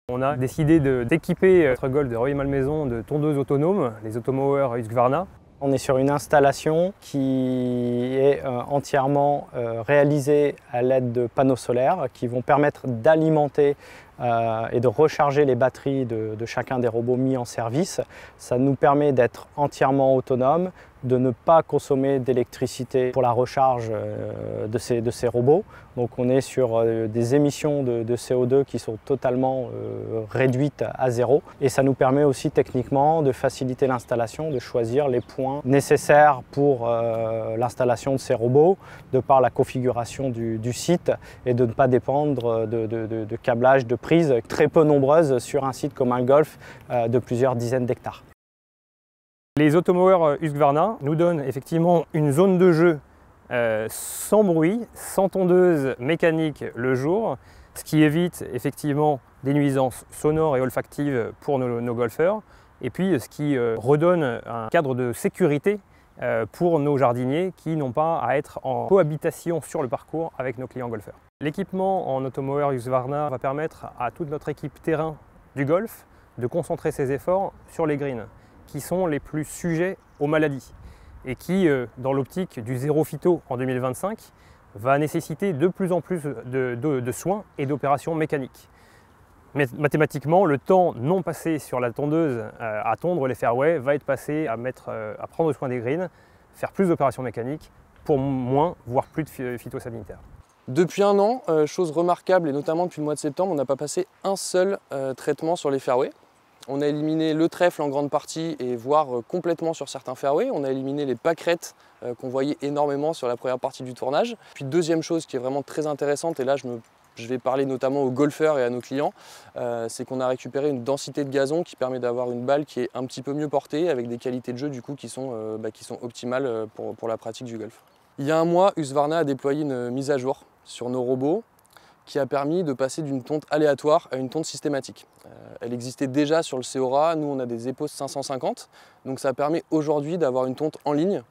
On a décidé d'équiper notre Golf de Rueil-Malmaison de tondeuses autonomes, les Automowers Husqvarna. On est sur une installation qui est entièrement réalisée à l'aide de panneaux solaires qui vont permettre d'alimenter et de recharger les batteries de chacun des robots mis en service. Ça nous permet d'être entièrement autonome, de ne pas consommer d'électricité pour la recharge de ces robots. Donc on est sur des émissions de CO2 qui sont totalement réduites à zéro. Et ça nous permet aussi techniquement de faciliter l'installation, de choisir les points nécessaires pour l'installation de ces robots, de par la configuration du site et de ne pas dépendre de câblage, de prises très peu nombreuses sur un site comme un golf de plusieurs dizaines d'hectares. Les Automowers Husqvarna nous donnent effectivement une zone de jeu sans bruit, sans tondeuse mécanique le jour, ce qui évite effectivement des nuisances sonores et olfactives pour nos golfeurs, et puis ce qui redonne un cadre de sécurité pour nos jardiniers qui n'ont pas à être en cohabitation sur le parcours avec nos clients golfeurs. L'équipement en Automower Husqvarna va permettre à toute notre équipe terrain du golf de concentrer ses efforts sur les greens, qui sont les plus sujets aux maladies et qui, dans l'optique du zéro phyto en 2025, va nécessiter de plus en plus de soins et d'opérations mécaniques. Mais mathématiquement, le temps non passé sur la tondeuse à tondre les fairways va être passé à prendre soin des greens, faire plus d'opérations mécaniques pour moins, voire plus de phytosanitaires. Depuis un an, chose remarquable, et notamment depuis le mois de septembre, on n'a pas passé un seul traitement sur les fairways. On a éliminé le trèfle en grande partie et voire complètement sur certains fairways. On a éliminé les pâquerettes qu'on voyait énormément sur la première partie du tournage. Puis deuxième chose qui est vraiment très intéressante, et là je vais parler notamment aux golfeurs et à nos clients, c'est qu'on a récupéré une densité de gazon qui permet d'avoir une balle qui est un petit peu mieux portée avec des qualités de jeu du coup qui sont optimales pour la pratique du golf. Il y a un mois, Husqvarna a déployé une mise à jour sur nos robots qui a permis de passer d'une tonte aléatoire à une tonte systématique. Elle existait déjà sur le Ceora, nous on a des EPOS 550, donc ça permet aujourd'hui d'avoir une tonte en ligne,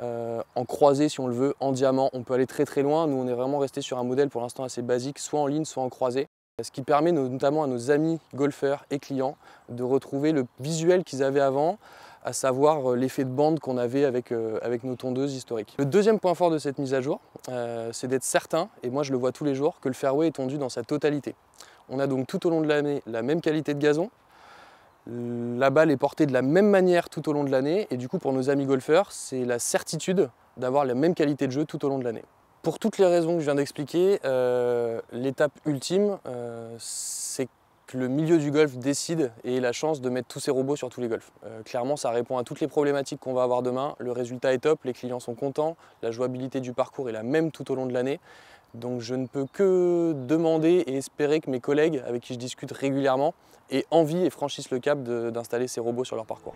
en croisée si on le veut, en diamant, on peut aller très très loin, nous on est vraiment resté sur un modèle pour l'instant assez basique, soit en ligne, soit en croisée. Ce qui permet notamment à nos amis golfeurs et clients de retrouver le visuel qu'ils avaient avant, à savoir l'effet de bande qu'on avait avec nos tondeuses historiques. Le deuxième point fort de cette mise à jour, c'est d'être certain, et moi je le vois tous les jours, que le fairway est tondu dans sa totalité. On a donc tout au long de l'année la même qualité de gazon, la balle est portée de la même manière tout au long de l'année, et du coup pour nos amis golfeurs, c'est la certitude d'avoir la même qualité de jeu tout au long de l'année. Pour toutes les raisons que je viens d'expliquer, l'étape ultime, c'est que le milieu du golf décide et ait la chance de mettre tous ses robots sur tous les golfs. Clairement, ça répond à toutes les problématiques qu'on va avoir demain. Le résultat est top, les clients sont contents, la jouabilité du parcours est la même tout au long de l'année. Donc je ne peux que demander et espérer que mes collègues, avec qui je discute régulièrement, aient envie et franchissent le cap d'installer ces robots sur leur parcours.